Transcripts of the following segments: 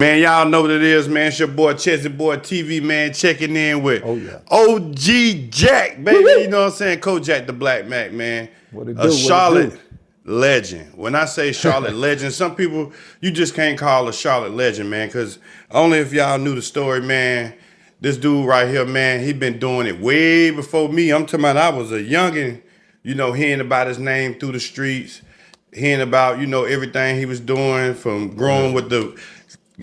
Man, y'all know what it is, man. It's your boy Chezzy Boy TV, man, checking in with OG Jack, baby. You know what I'm saying? Kojak the Black Mac, man. What it do? A Charlotte legend. When I say Charlotte legend, some people, you just can't call a Charlotte legend, man, because only if y'all knew the story, man. This dude right here, man, he been doing it way before me. I'm talking about I was a youngin', you know, hearing about his name through the streets, hearing about, you know, everything he was doing from growing with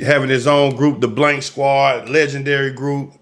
having his own group, the Blank Squad, legendary group.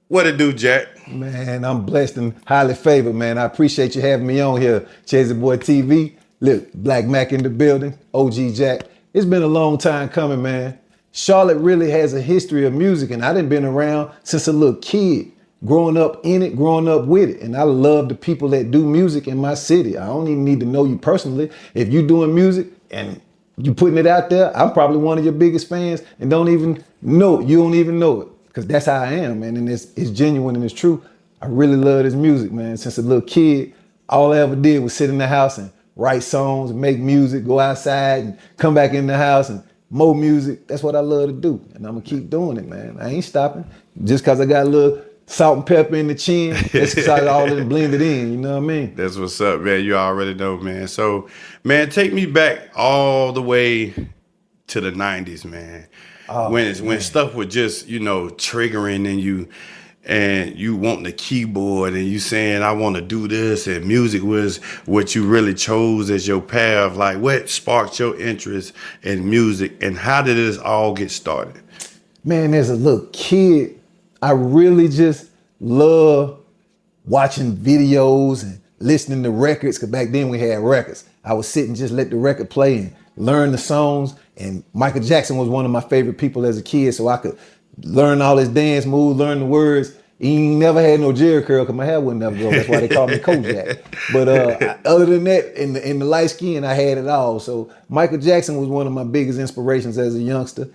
What it do, Jack? Man, I'm blessed and highly favored, man. I appreciate you having me on here, Chezzy Boy TV. Look, Black Mac in the building, OG Jack. It's been a long time coming, man. Charlotte really has a history of music, and I done been around since a little kid, growing up in it, growing up with it. And I love the people that do music in my city. I don't even need to know you personally. If you doing music and you putting it out there, I'm probably one of your biggest fans and don't even know it. You don't even know it, because that's how I am, man. And it's genuine and it's true. I really love this music, man. Since a little kid, all I ever did was sit in the house and write songs and make music, go outside and come back in the house and more music. That's what I love to do. And I'm gonna keep doing it, man. I ain't stopping. Just cause I got a little salt and pepper in the chin, that's cause I all blended in, you know what I mean? That's what's up, man. You already know, man. So, man, take me back all the way to the 90s, man. Oh, when stuff was just, you know, triggering and you want the keyboard and you saying, I want to do this, and music was what you really chose as your path. Like, what sparked your interest in music, and how did this all get started? Man, as a little kid, I really just love watching videos and listening to records, because back then we had records. I would sit and just let the record play and learn the songs. And Michael Jackson was one of my favorite people as a kid, so I could learn all his dance moves, learn the words. He never had no Jerry curl because my hair wouldn't never grow. That's why they called me Kojak. But other than that, in the light skin, I had it all. So Michael Jackson was one of my biggest inspirations as a youngster.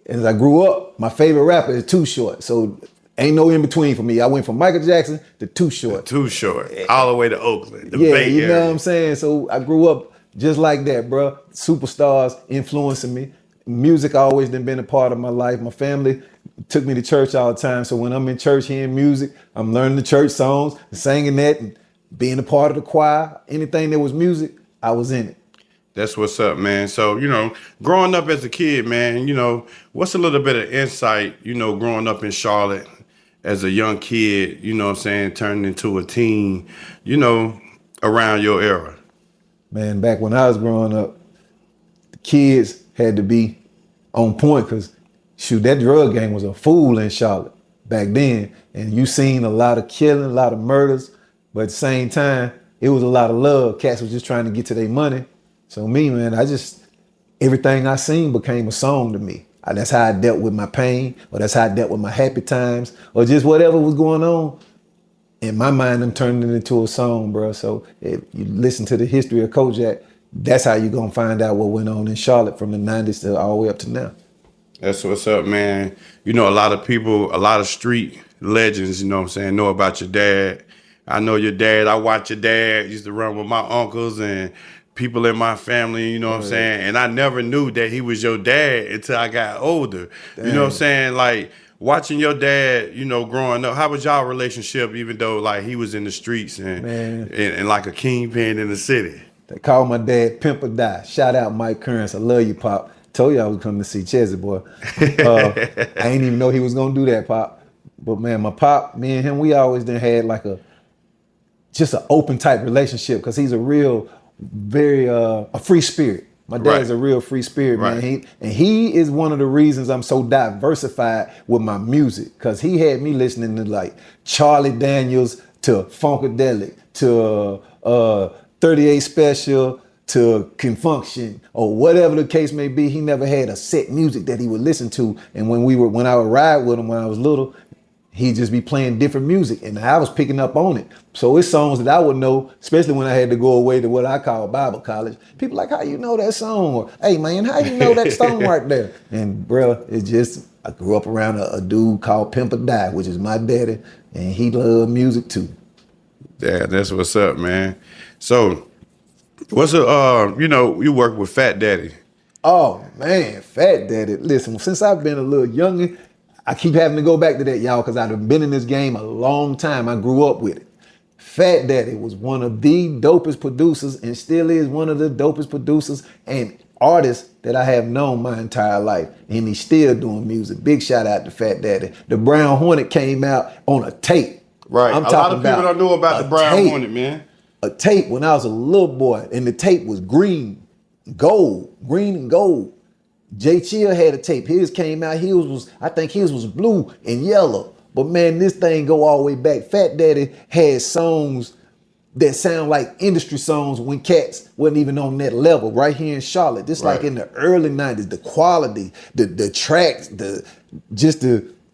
As I grew up, my favorite rapper is Too Short. So ain't no in between for me. I went from Michael Jackson to Too Short. Too Short, all the way to Oakland, the yeah, Bay you know Area. what I'm saying? So I grew up just like that, bro. Superstars influencing me. Music always been a part of my life. My family took me to church all the time. So when I'm in church hearing music, I'm learning the church songs, singing that, and being a part of the choir. Anything that was music, I was in it. That's what's up, man. So, you know, growing up as a kid, man, you know, what's a little bit of insight, you know, growing up in Charlotte as a young kid, you know what I'm saying, turning into a teen, you know, around your era? Man, back when I was growing up, the kids had to be on point, because shoot, that drug game was a fool in Charlotte back then. And you seen a lot of killing, a lot of murders, but at the same time, it was a lot of love. Cats was just trying to get to their money. So me, man, everything I seen became a song to me. That's how I dealt with my pain, or that's how I dealt with my happy times, or just whatever was going on. In my mind, I'm turning it into a song, bro. So if you listen to the history of Kojak, that's how you're gonna find out what went on in Charlotte from the 90s to all the way up to now. That's what's up, man. You know, a lot of people, a lot of street legends, you know what I'm saying, know about your dad. I know your dad. I watch your dad. Used to run with my uncles and people in my family, you know what I'm saying? And I never knew that he was your dad until I got older. Dang. You know what I'm saying? Like, watching your dad, you know, growing up, how was y'all relationship, even though, like, he was in the streets and like a kingpin in the city? They call my dad Pimp or Die. Shout out Mike Kearns. I love you, Pop. Told you I was coming to see Chezzy Boy. I ain't even know he was gonna do that, Pop. But man, my Pop, me and him, we always had like just an open type relationship, because he's a real, very a free spirit. My dad's a real free spirit, man. He is one of the reasons I'm so diversified with my music, because he had me listening to like Charlie Daniels to Funkadelic to 38 Special to Confunction, or whatever the case may be. He never had a set music that he would listen to. And when I would ride with him when I was little, he'd just be playing different music, and I was picking up on it. So it's songs that I would know, especially when I had to go away to what I call Bible college. People like, how you know that song? Or, hey man, how you know that song right there? And bro, I grew up around a dude called Pimp or Die, which is my daddy, and he loved music too. Yeah, that's what's up, man. So, you know, you work with Fat Daddy. Oh man, Fat Daddy. Listen, since I've been a little younger, I keep having to go back to that, y'all, because I've been in this game a long time. I grew up with it. Fat Daddy was one of the dopest producers and still is one of the dopest producers and artists that I have known my entire life. And he's still doing music. Big shout out to Fat Daddy. The Brown Hornet came out on a tape. Right. I'm A lot talking of people about don't know about the Brown tape. Hornet, man. A tape when I was a little boy, and the tape was green and gold. Jay Chill had a tape. His came out. I think his was blue and yellow. But man, this thing go all the way back. Fat Daddy had songs that sound like industry songs when cats wasn't even on that level. Right here in Charlotte, just like in the early '90s, the quality, the tracks, the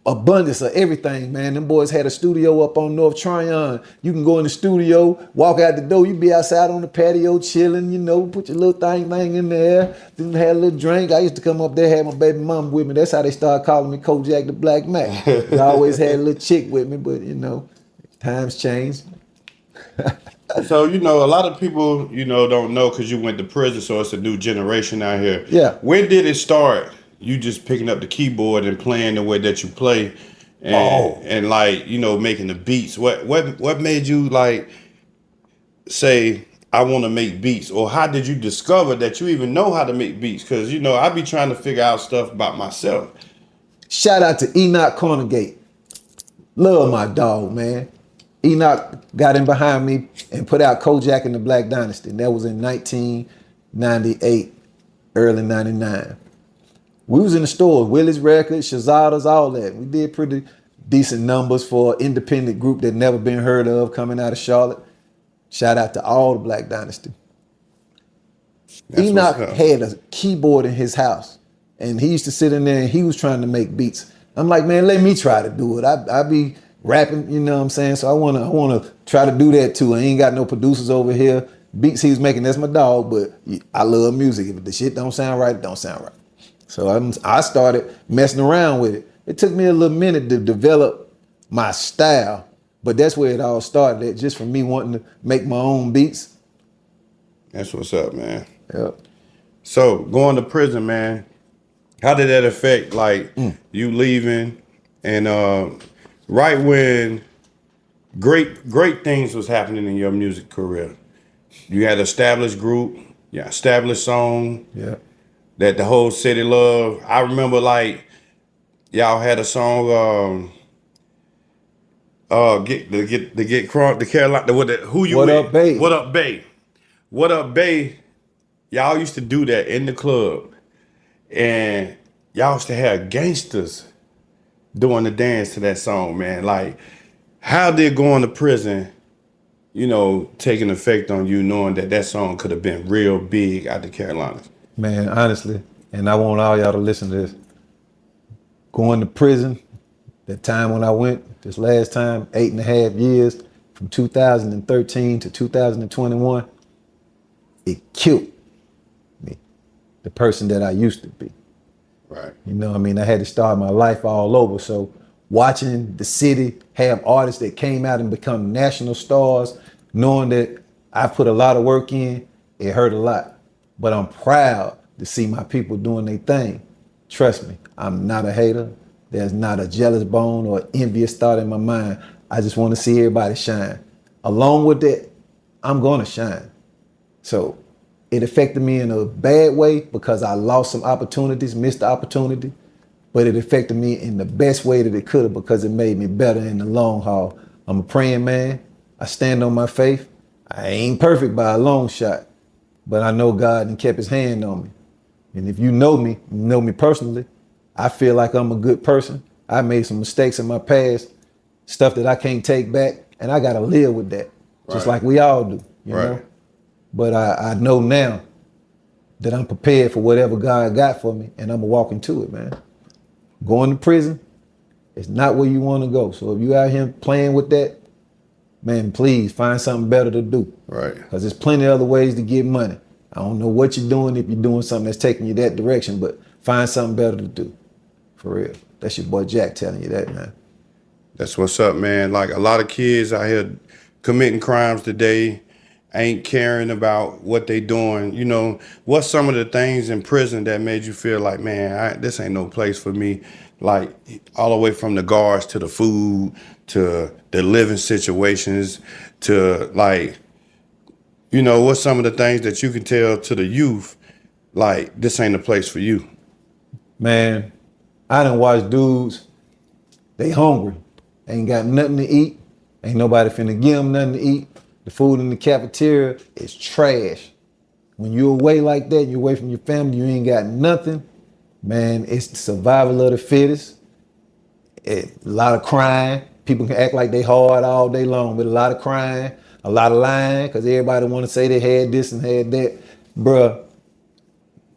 abundance of everything, man. Them boys had a studio up on North Tryon. You can go in the studio, walk out the door, you be outside on the patio chilling, put your little thing in there, then had a little drink. I used to come up there, had my baby mom with me. That's how they started calling me Kojak the Black Mac. I always had a little chick with me, but times change. So, a lot of people, don't know because you went to prison, so it's a new generation out here. Yeah. When did it start? You just picking up the keyboard and playing the way that you play and making the beats. What made you say, I want to make beats? Or how did you discover that you even know how to make beats? Because, I be trying to figure out stuff about myself. Shout out to Enoch Cornergate. Love my dog, man. Enoch got in behind me and put out Kojak and the Black Dynasty. And that was in 1998, early 99. We was in the stores, Willie's Records, Shazadas, all that. We did pretty decent numbers for an independent group that never been heard of coming out of Charlotte. Shout out to all the Black Dynasty. Enoch had a keyboard in his house, and he used to sit in there and he was trying to make beats. I'm like, man, let me try to do it. I be rapping, you know what I'm saying? So I wanna try to do that too. I ain't got no producers over here. Beats he was making, that's my dog, but I love music. If the shit don't sound right, it don't sound right. So I started messing around with it. It took me a little minute to develop my style, but that's where it all started, just from me wanting to make my own beats. That's what's up, man. Yep. So going to prison, man, how did that affect you leaving and right when great things was happening in your music career? You had an established group, established song. Yeah. That the whole city loved. I remember y'all had a song get crunk the Carolina who you What with? Up Bae? What Up Bae? What Up Bae? Y'all used to do that in the club, and y'all used to have gangsters doing the dance to that song, man. How did going to prison, take an effect on you, knowing that song could have been real big out the Carolinas? Man, honestly, and I want all y'all to listen to this. Going to prison, that time when I went, this last time, 8.5 years, from 2013 to 2021, it killed me, the person that I used to be. Right. I had to start my life all over. So watching the city have artists that came out and become national stars, knowing that I put a lot of work in, it hurt a lot. But I'm proud to see my people doing their thing. Trust me, I'm not a hater. There's not a jealous bone or envious thought in my mind. I just want to see everybody shine. Along with that, I'm going to shine. So it affected me in a bad way because I lost some opportunities, missed the opportunity. But it affected me in the best way that it could have because it made me better in the long haul. I'm a praying man. I stand on my faith. I ain't perfect by a long shot. But I know God and kept his hand on me. And if you know me personally, I feel like I'm a good person. I made some mistakes in my past, stuff that I can't take back, and I gotta live with that. Just like we all do, you know? But I know now that I'm prepared for whatever God got for me, and I'm gonna walk into it, man. Going to prison is not where you wanna go. So if you out here playing with that, man, please find something better to do. Right. Because there's plenty of other ways to get money. I don't know what you're doing if you're doing something that's taking you that direction, but find something better to do. For real. That's your boy Jack telling you that, man. That's what's up, man. A lot of kids out here committing crimes today, ain't caring about what they doing. You know, what's some of the things in prison that made you feel like, man, this ain't no place for me? Like all the way from the guards to the food to the living situations to like, you know, what's some of the things that you can tell to the youth, like this ain't a place for you? Man, I done watch dudes, they hungry, ain't got nothing to eat, ain't nobody finna give them nothing to eat. The food in the cafeteria is trash. When you're away like that, you're away from your family, you ain't got nothing, man, it's the survival of the fittest. A lot of crying. People can act like they hard all day long, but a lot of crying, a lot of lying, because everybody want to say they had this and had that. Bruh,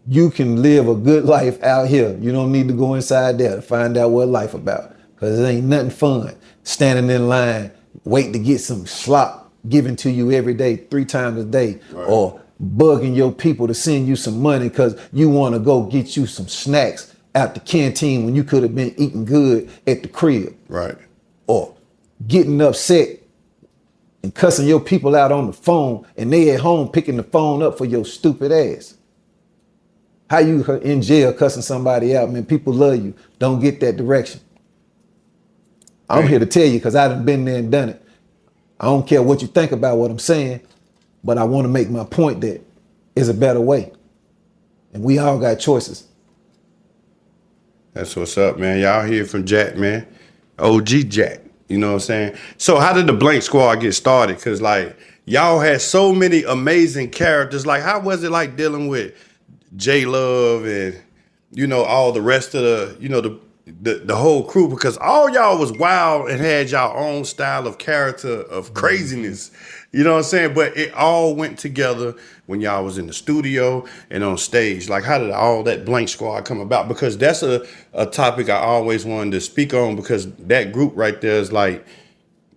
you can live a good life out here. You don't need to go inside there to find out what life about, because it ain't nothing fun standing in line, waiting to get some slop given to you every day, 3 times a day, right, or bugging your people to send you some money because you want to go get you some snacks out the canteen when you could have been eating good at the crib. Right. Or getting upset and cussing your people out on the phone and they at home picking the phone up for your stupid ass. How you in jail cussing somebody out, man? People love you. Don't get that direction. I'm here to tell you because I done been there and done it. I don't care what you think about what I'm saying, but I want to make my point that there's a better way. And we all got choices. That's what's up, man. Y'all hear from Jack, man. OG Jack. You know what I'm saying? So how did the Blank Squad get started? Because, like, y'all had so many amazing characters. Like, how was it like dealing with J Love and, you know, all the rest of the, you know, the whole crew? Because all y'all was wild and had y'all own style of character of craziness. You know what I'm saying? But it all went together when y'all was in the studio and on stage. Like, how did all that Blank Squad come about? Because that's a topic I always wanted to speak on, because that group right there is like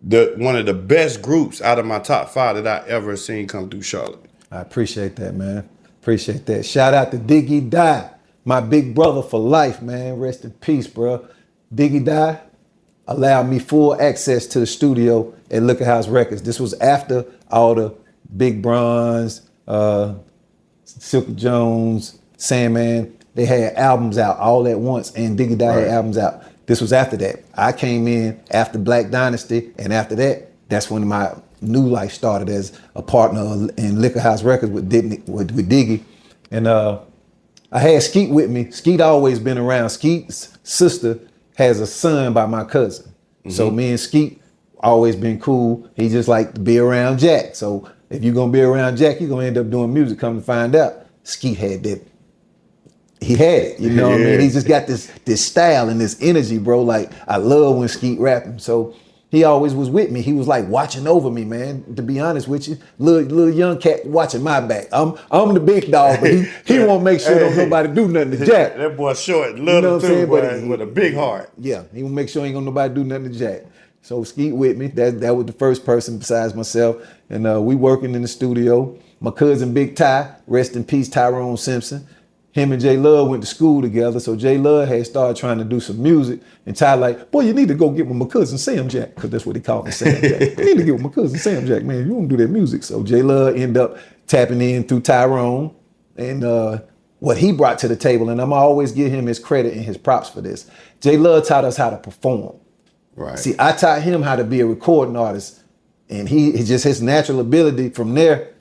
one of the best groups out of my top 5 that I ever seen come through Charlotte. I appreciate that, man. Appreciate that. Shout out to Diggy Die, my big brother for life, man. Rest in peace, bro. Diggy Die allowed me full access to the studio at Liquor House Records. This was after all the Big Bronze, Silky Jones, Sandman, they had albums out all at once, and Diggy Die had albums out. This was after that. I came in after Black Dynasty, and after that, that's when my new life started as a partner in Liquor House Records with Diggy. And I had Skeet with me. Skeet always been around. Skeet's sister has a son by my cousin. Mm-hmm. So me and Skeet always been cool. He just like to be around Jack. So if you're gonna be around Jack, you're gonna end up doing music. Come to find out, Skeet had that. He had it, you know what I mean? He just got this style and this energy, bro. Like, I love when Skeet rapping. So he always was with me. He was like watching over me, man. To be honest with you, little young cat watching my back. I'm the big dog, but he won't make sure don't nobody do nothing to Jack. That boy short, little too, boy, with a big heart. Yeah, he will make sure ain't gonna nobody do nothing to Jack. So Skeet with me. That was the first person besides myself. And we working in the studio. My cousin Big Ty, rest in peace, Tyrone Simpson. Him and J Love went to school together, so J Love had started trying to do some music, and Ty like, boy, you need to go get with my cousin Sam Jack, because that's what he called me, Sam Jack. You need to get with my cousin Sam Jack, man. You want to do that music. So J Love ended up tapping in through Tyrone and what he brought to the table, and I'm always give him his credit and his props for this. J Love taught us how to perform. Right. See, I taught him how to be a recording artist, and he just his natural ability from there.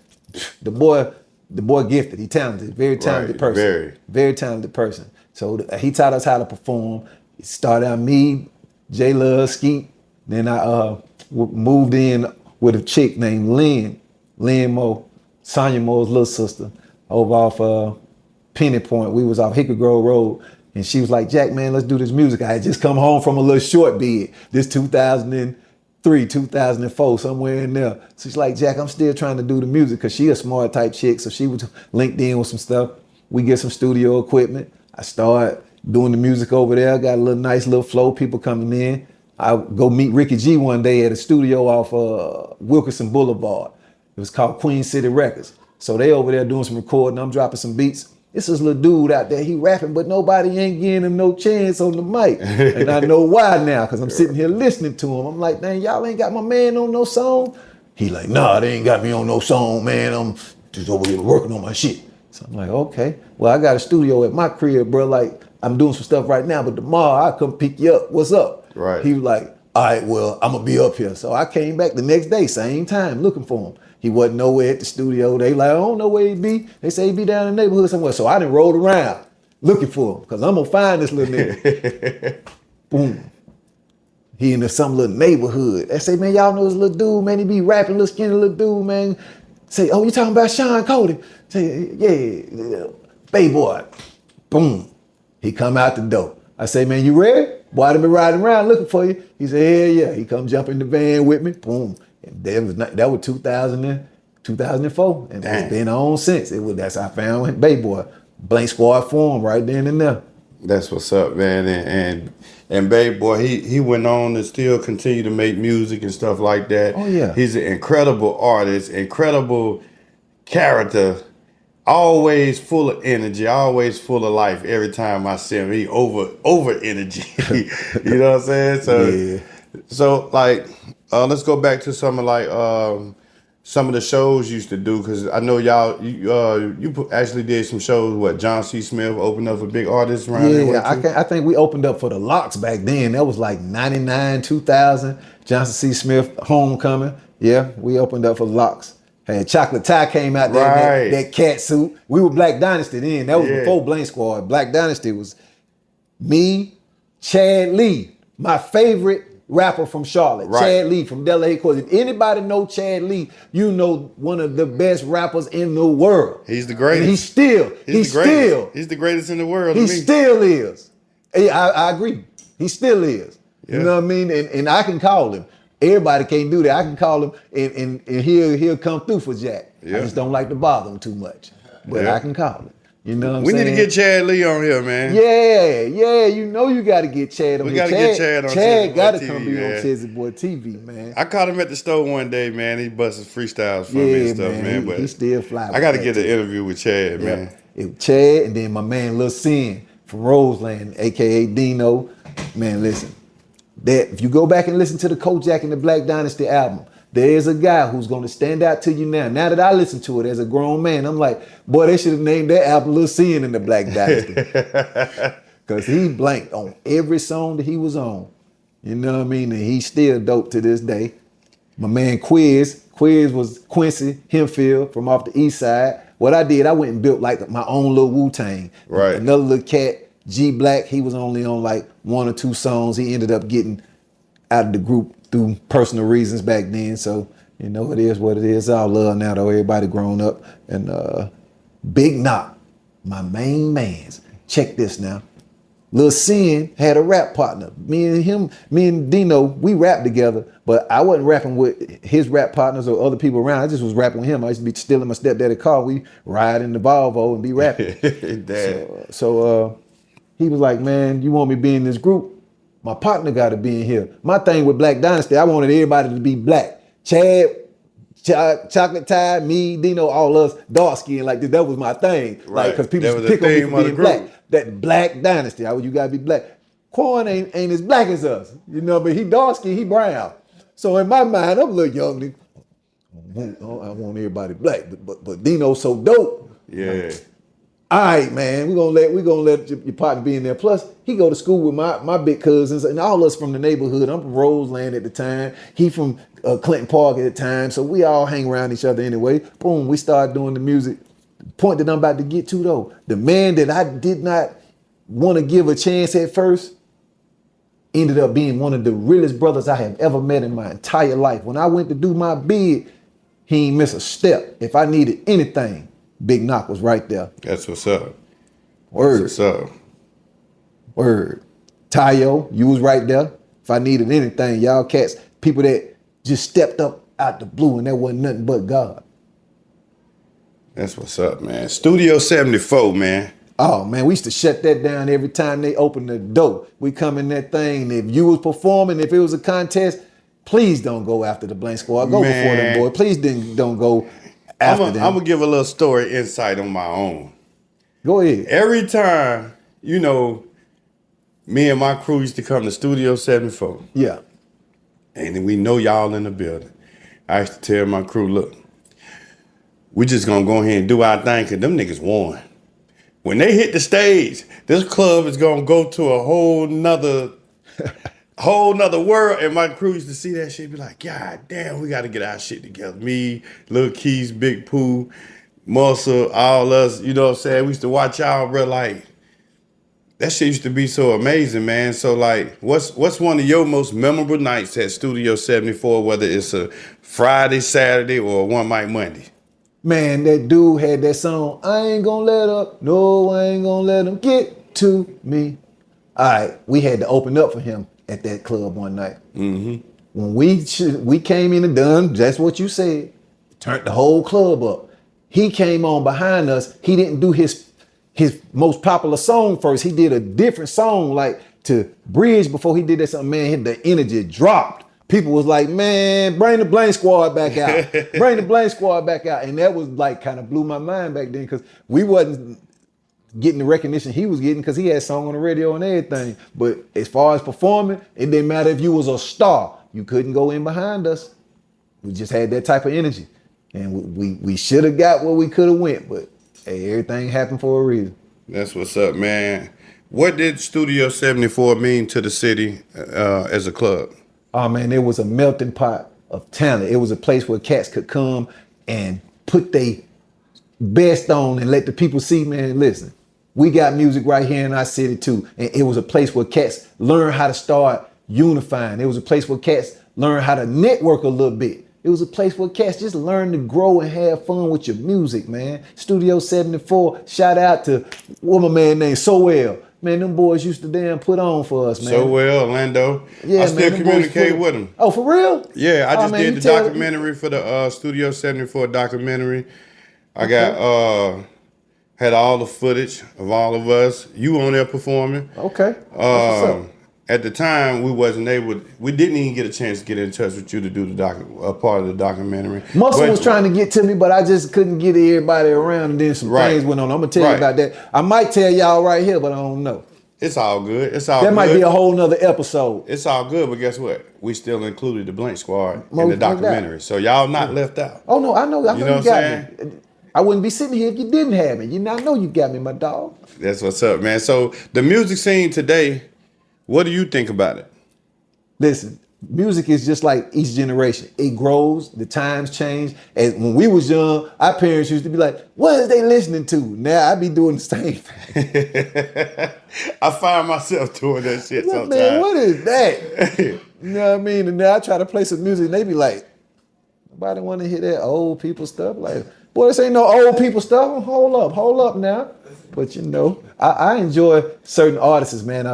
The boy gifted. He talented. Very talented person. Very talented person. So he taught us how to perform. It started out me, J Love, Skeet. Then I moved in with a chick named Lynn Moe, Sonya Moe's little sister, over off Penny Point. We was off Hickory Grove Road. And she was like, Jack, man, let's do this music. I had just come home from a little short bid. This 2003, 2004, somewhere in there. So she's like, Jack, I'm still trying to do the music, because she a smart type chick. So she was linked in with some stuff. We get some studio equipment. I start doing the music over there. Got a nice little flow, people coming in. I go meet Ricky G one day at a studio off Wilkerson Boulevard. It was called Queen City Records. So they over there doing some recording. I'm dropping some beats. It's this little dude out there, he rapping, but nobody ain't giving him no chance on the mic. And I know why now, because I'm sitting here listening to him. I'm like, dang, y'all ain't got my man on no song. He like, nah, they ain't got me on no song, man. I'm just over here working on my shit. So I'm like, okay. Well, I got a studio at my crib, bro. Like, I'm doing some stuff right now, but tomorrow I'll come pick you up. What's up? Right. He was like, all right, well, I'm gonna be up here. So I came back the next day, same time, looking for him. He wasn't nowhere at the studio. They like, I don't know where he be. They say he be down in the neighborhood somewhere. So I done rolled around looking for him, because I'm gonna find this little nigga. Boom. He in some little neighborhood. They say, man, y'all know this little dude, man. He be rapping, little skinny little dude, man. Say, oh, you talking about Sean Cody? Say, yeah, Bay Boy. Boom. He come out the door. I say, man, you ready? Boy, I done been riding around looking for you. He said, hell yeah. He come jump in the van with me. Boom. And that was 2004. And that's been on since. That's how I found Bay Boy. Blank Squad form right then and there. That's what's up, man. And Babe Boy, he went on to still continue to make music and stuff like that. Oh yeah. He's an incredible artist, incredible character, always full of energy, always full of life. Every time I see him, he over energy. You know what I'm saying? So Yeah. so like let's go back to some of the shows you used to do, because I know y'all you actually did some shows. What, John C. Smith opened up for big artists around there? Yeah, I think we opened up for the Locks back then. That was like 99, 2000. Johnson C. Smith, Homecoming. Yeah, we opened up for the Locks. Had Chocolate Tie came out there, Right. that cat suit. We were Black Dynasty then. That was Yeah. before Blank Squad. Black Dynasty was me, Chad Lee, my favorite rapper from Charlotte. Right. Chad Lee from Delaware Headquarters. If anybody know Chad Lee, you know one of the best rappers in the world. He's the greatest. And he's the greatest in the world. He to me. still is. I agree. He still is. Yeah. You know what I mean? And I can call him. Everybody can't do that. I can call him and he'll come through for Jack. Yeah. I just don't like to bother him too much. But Yeah. I can call him. You know what I'm We saying? need to get Chad Lee on here, man. Yeah. You know you got to get Chad on We here. gotta get Chad on Chezzy Chad Boy got to TV, come be man. on Chezzy Boy TV, man. I caught him at the store one day, man. He busted freestyles for me Yeah, and stuff, man. But he still fly. I got to with get that an interview with Chad, too. man. It was Chad and then my man Lil Sin from Roseland, aka Dino. Man, listen. That if you go back and listen to the Kojak and the Black Dynasty album, there is a guy who's going to stand out to you now. Now that I listen to it as a grown man, I'm like, boy, they should have named that album Lil Sin in the Black Dynasty. Because he blanked on every song that he was on. You know what I mean? And he's still dope to this day. My man Quiz was Quincy Hempfield from off the east side. What I did, I went and built like my own little Wu-Tang. Right. Another little cat, G Black, he was only on like 1 or 2 songs. He ended up getting out of the group through personal reasons back then. So, you know, it is what it is. All love now though, everybody grown up. And Big Knock, my main mans. Check this now. Lil Sin had a rap partner. Me and Dino, we rapped together, but I wasn't rapping with his rap partners or other people around. I just was rapping with him. I used to be stealing my stepdaddy's car. We ride in the Volvo and be rapping. So he was like, man, you want me to be in this group? My partner got to be in here. My thing with Black Dynasty, I wanted everybody to be black. Chad, Chocolate Tie, me, Dino, all us dark skin like this. That was my thing. Right. Like, because people That used was to the pick on me theme for of the being group. black. That Black Dynasty, you gotta be black. Quan ain't as black as us, you know, but he dark skin, he brown. So in my mind, I'm a little young. I want everybody black, but Dino's so dope. Yeah. All right, man, we're gonna let your partner be in there. Plus, he go to school with my big cousins and all us from the neighborhood. I'm from Roseland at the time. He from Clinton Park at the time. So we all hang around each other anyway. Boom, we started doing the music. Point that I'm about to get to though, the man that I did not want to give a chance at first ended up being one of the realest brothers I have ever met in my entire life. When I went to do my bid, he ain't miss a step. If I needed anything, Big Knock was right there. That's what's up. Word. That's what's up. Word. Tayo, you was right there. If I needed anything, y'all cats, people that just stepped up out the blue and that wasn't nothing but God. That's what's up, man. Studio 74, man. Oh man, we used to shut that down every time they opened the door. We come in that thing. If you was performing, if it was a contest, please don't go after the Blank Squad. Go Man. before them, boy. Please don't go after them. I'm gonna give a little story insight on my own. Go ahead. Every time, you know, me and my crew used to come to Studio 74, Yeah. and we know y'all in the building. I used to tell my crew, look, we just gonna go ahead and do our thing because them niggas won. When they hit the stage, this club is gonna go to a whole nother world. And my crew used to see that shit, be like, God damn, we gotta get our shit together. Me, Lil Keys, Big Pooh, Muscle, all us, you know what I'm saying? We used to watch y'all, bro, like, that shit used to be so amazing, man. So, like, what's one of your most memorable nights at Studio 74, whether it's a Friday, Saturday, or a one mic Monday? Man, that dude had that song, I ain't gonna let up, no, I ain't gonna let him get to me. All right, we had to open up for him at that club one night. Mm-hmm. When we came in and done, that's what you said, turned the whole club up. He came on behind us. He didn't do his most popular song first. He did a different song, like to bridge before he did that something, man, the energy dropped. People was like, man, bring the Blank Squad back out. Bring the Blank Squad back out. And that was like kind of blew my mind back then because we wasn't getting the recognition he was getting because he had song on the radio and everything. But as far as performing, it didn't matter if you was a star. You couldn't go in behind us. We just had that type of energy. And we should have got where we could have went, but hey, everything happened for a reason. That's what's up, man. What did Studio 74 mean to the city as a club? Oh man, it was a melting pot of talent. It was a place where cats could come and put their best on and let the people see, man, listen, we got music right here in our city too. And it was a place where cats learn how to start unifying. It was a place where cats learn how to network a little bit. It was a place where cats just learn to grow and have fun with your music, man. Studio 74, shout out to what my man named So Well. Man, them boys used to damn put on for us, man. So Well, Orlando. Yeah, I still communicate with them. Oh, for real? Yeah, I just man, did the documentary for the Studio 74 documentary. I got had all the footage of all of us. You on there performing. Okay. What's up? At the time, we didn't even get a chance to get in touch with you to do the part of the documentary. Muscle was trying to get to me, but I just couldn't get everybody around, and then some things went on. I'm gonna tell you about that. I might tell y'all right here, but I don't know. It's all good. It's all good. That might be a whole nother episode. It's all good, but guess what? We still included the Blank Squad in the documentary, so y'all not left out. Oh no, I know you what I'm got saying? me. I wouldn't be sitting here if you didn't have me. I know you got me, my dog. That's what's up, man. So the music scene today, what do you think about it? Listen, music is just like each generation. It grows, the times change. And when we was young, our parents used to be like, what is they listening to? Now I be doing the same thing. I find myself doing that shit sometimes. Man, what is that? You know what I mean? And now I try to play some music and they be like, nobody want to hear that old people stuff. Like, boy, this ain't no old people stuff. Hold up now. But you know, I enjoy certain artists, man.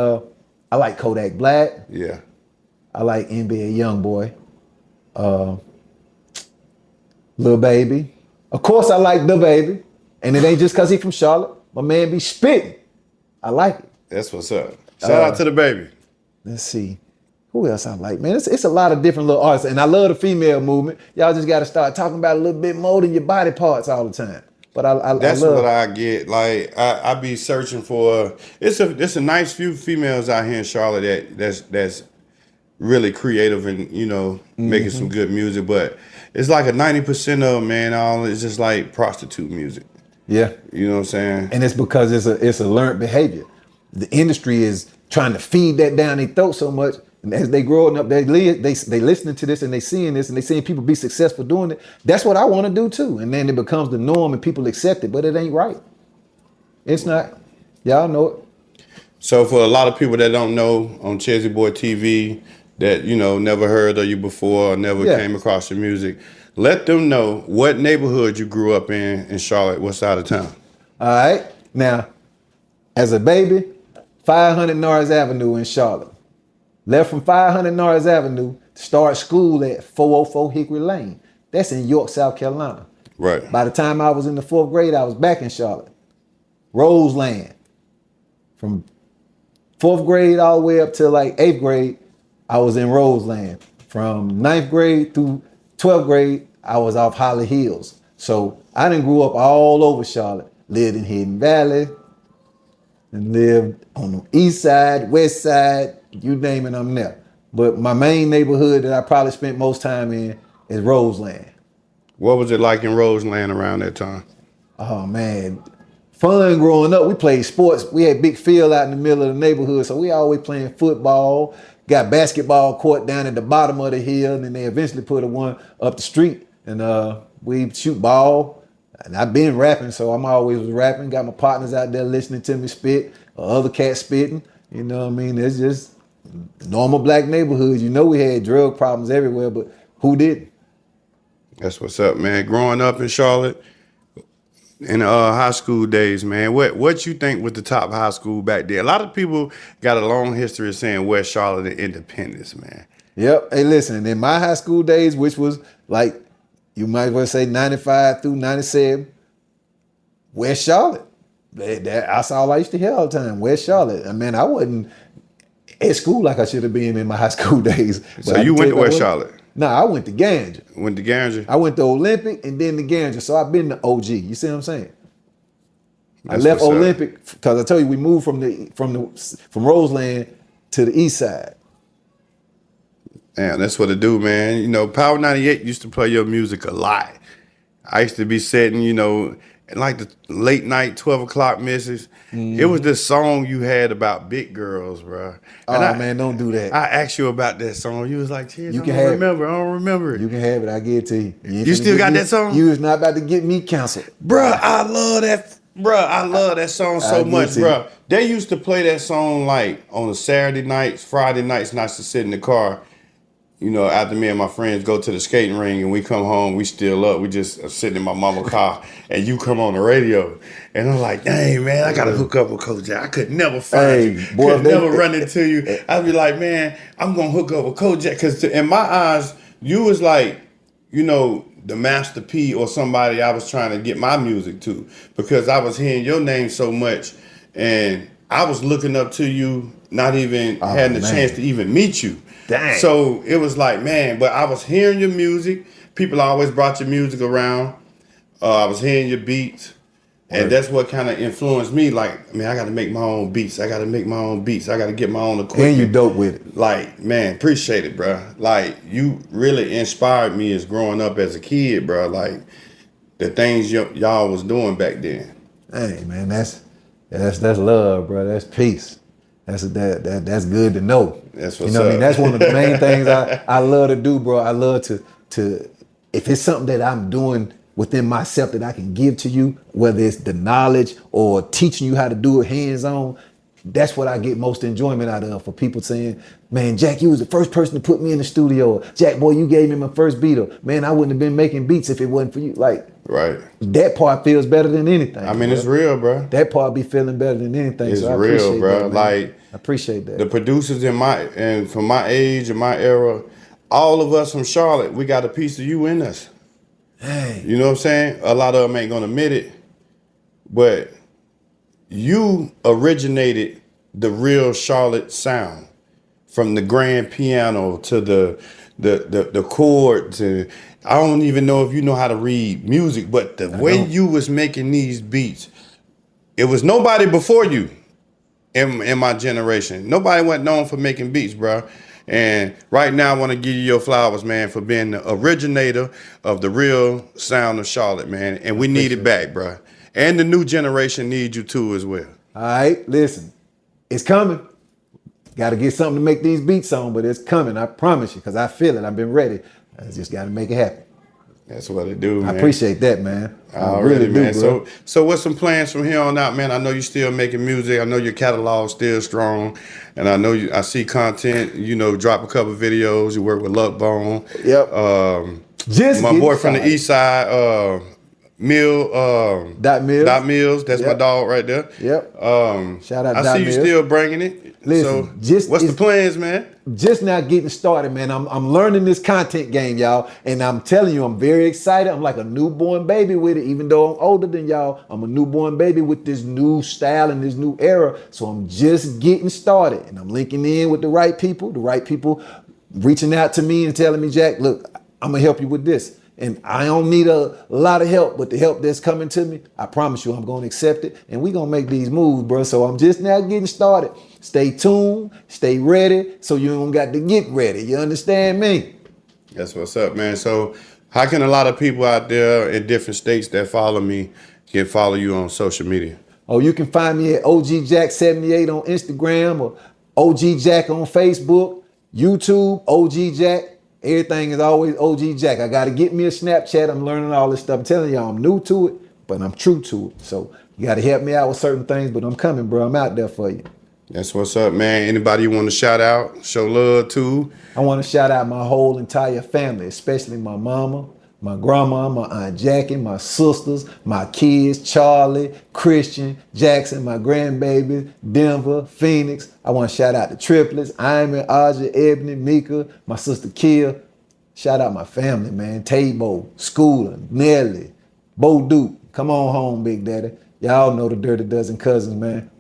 I like Kodak Black. Yeah. I like NBA Youngboy. Lil Baby. Of course I like the Baby. And it ain't just cause he from Charlotte. My man be spitting. I like it. That's what's up. Shout out to the Baby. Let's see. Who else I like? Man, it's a lot of different little artists. And I love the female movement. Y'all just gotta start talking about a little bit more than your body parts all the time. But that's I love what I get. Like I be searching for. It's a nice few females out here in Charlotte that's really creative and making some good music. But it's like a 90% of them, man. All it's just like prostitute music. Yeah, you know what I'm saying. And it's because it's a learned behavior. The industry is trying to feed that down their throat so much. And as they growing up, they listening to this and they seeing this and they seeing people be successful doing it. That's what I want to do too. And then it becomes the norm and people accept it, but it ain't right. It's not. Y'all know it. So for a lot of people that don't know, on Chezzy Boy TV, that never heard of you before or never came across your music, let them know what neighborhood you grew up in Charlotte, what side of town. All right. Now, as a baby, 500 Norris Avenue in Charlotte. Left from 500 Norris Avenue to start school at 404 Hickory Lane. That's in York, South Carolina. Right. By the time I was in the 4th grade, I was back in Charlotte. Roseland. From 4th grade all the way up to like 8th grade, I was in Roseland. From 9th grade through 12th grade, I was off Holly Hills. So I done grew up all over Charlotte. Lived in Hidden Valley and lived on the east side, west side, you name it, I'm there. But my main neighborhood that I probably spent most time in is Roseland. What was it like in Roseland around that time? Oh man, fun growing up. We played sports. We had big field out in the middle of the neighborhood, so we always playing football. Got basketball court down at the bottom of the hill, and then they eventually put a one up the street, and we shoot ball. And I've been rapping, so I'm always rapping. Got my partners out there listening to me spit, or other cats spitting. You know what I mean? It's just normal black neighborhoods. You know we had drug problems everywhere, but who didn't? That's what's up, man. Growing up in Charlotte, in high school days, man, what you think was the top high school back then? A lot of people got a long history of saying West Charlotte and Independence, man. Yep. Hey, listen, in my high school days, which was like, you might well say 95 through 97, West Charlotte. That's all I used to hear all the time, West Charlotte. I mean, I wasn't at school like I should have been in my high school days. So you went to West Charlotte? No, I went to Garinger. Went to Garinger? I went to Olympic and then to Garinger. So I've been to OG. You see what I'm saying? That's I left what's up. Olympic because I told you we moved from Roseland to the east side. Yeah, that's what it do, man. You know, Power 98 used to play your music a lot. I used to be sitting, you know, in like the late night 12 o'clock misses. It was this song you had about big girls, bro. And Man, don't do that. I asked you about that song. You was like, "Cheers, You I can don't have it. remember. I don't remember it." You can have it. I give it to you. You still got that song? You was not about to get me canceled. Bruh, I love that. Bruh, I love that song so much, get you. bruh. They used to play that song like on a Saturday nights, Friday nights, and I used to sit in the car. You know, after me and my friends go to the skating ring and we come home, we still up. We just sitting in my mama's car and you come on the radio. And I'm like, dang, man, I got to hook up with Coach Jack. I could never find you. boy, Could never run into you. I'd be like, man, I'm going to hook up with Coach Jack. Because in my eyes, you was like, you know, the Master P or somebody I was trying to get my music to. Because I was hearing your name so much. And I was looking up to you, not even having the chance to even meet you. Dang. So it was like, man, but I was hearing your music. People always brought your music around. I was hearing your beats. And that's what kind of influenced me. Like, man, I got to make my own beats. I got to make my own beats. I got to get my own equipment. And you dope with it. Like, man, appreciate it, bro. Like, you really inspired me as growing up as a kid, bro. Like, the things y'all was doing back then. Hey, man, that's love, bro. That's peace. That's good to know. That's you what's know what I up. mean? That's one of the main things I love to do, bro. I love to if it's something that I'm doing within myself that I can give to you, whether it's the knowledge or teaching you how to do it hands-on, that's what I get most enjoyment out of. For people saying, man, Jack, you was the first person to put me in the studio. Jack, boy, you gave me my first beat. Or, man, I wouldn't have been making beats if it wasn't for you. Like, Right. that part feels better than anything. I mean, bro. it's real, bro. That part be feeling better than anything. It's so I real, appreciate bro. that, man. Like, I appreciate that. The producers from my age and my era, all of us from Charlotte, we got a piece of you in us. Hey. You know what I'm saying? A lot of them ain't gonna admit it, but you originated the real Charlotte sound, from the grand piano to the chords. And I don't even know if you know how to read music, but the way you was making these beats, it was nobody before you in my generation. Nobody went known for making beats, bro. And right now I want to give you your flowers, man, for being the originator of the real sound of Charlotte, man. And we need it back, bro. And the new generation needs you too as well. All right, listen, it's coming. Got to get something to make these beats on, but it's coming. I promise you, because I feel it. I've been ready. I just got to make it happen. That's what it do, man. I appreciate that, man. Already, man. Bro. So what's some plans from here on out, man? I know you still making music. I know your catalog's still strong, and I know I see content. You know, drop a couple videos. You work with Luck Bone. Yep. Just my boy from the East Side, Dot Mills. Dot Mills. That's my dog right there. Yep. Shout out. I Dot see Mills. you still bringing it. Listen, so what's the plans, man? Just now getting started, man. I'm learning this content game, y'all. And I'm telling you, I'm very excited. I'm like a newborn baby with it. Even though I'm older than y'all, I'm a newborn baby with this new style and this new era. So I'm just getting started. And I'm linking in with the right people reaching out to me and telling me, Jack, look, I'm going to help you with this. And I don't need a lot of help, but the help that's coming to me, I promise you I'm going to accept it. And we're going to make these moves, bro. So I'm just now getting started. Stay tuned, stay ready, so you don't got to get ready. You understand me? That's what's up, man. So how can a lot of people out there in different states that follow me can follow you on social media? Oh, you can find me at OG Jack 78 on Instagram or OG Jack on Facebook, YouTube, OG Jack. Everything is always OG Jack. I got to get me a Snapchat. I'm learning all this stuff. I'm telling y'all, I'm new to it, but I'm true to it. So you got to help me out with certain things, but I'm coming, bro. I'm out there for you. That's what's up, man. Anybody you want to shout out, show love to? I want to shout out my whole entire family, especially my mama, my grandma, my Aunt Jackie, my sisters, my kids, Charlie, Christian, Jackson, my grandbaby, Denver, Phoenix. I want to shout out the triplets, Iman, Aja, Ebony, Mika, my sister Kia. Shout out my family, man. Tabo, Schooler, Nelly, Bo Duke. Come on home, Big Daddy. Y'all know the Dirty Dozen cousins, man.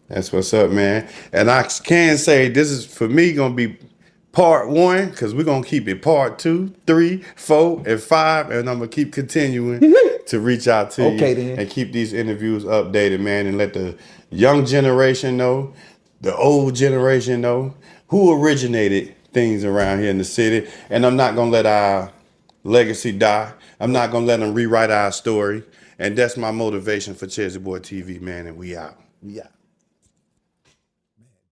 That's what's up, man. And I can say this is, for me, going to be part 1, because we're going to keep it part 2, 3, 4, and 5, and I'm going to keep continuing to reach out to you then. and keep these interviews updated, man, and let the young generation know, the old generation know who originated things around here in the city. And I'm not going to let our legacy die. I'm not going to let them rewrite our story. And that's my motivation for Chezzy Boy TV, man, and we out. Yeah.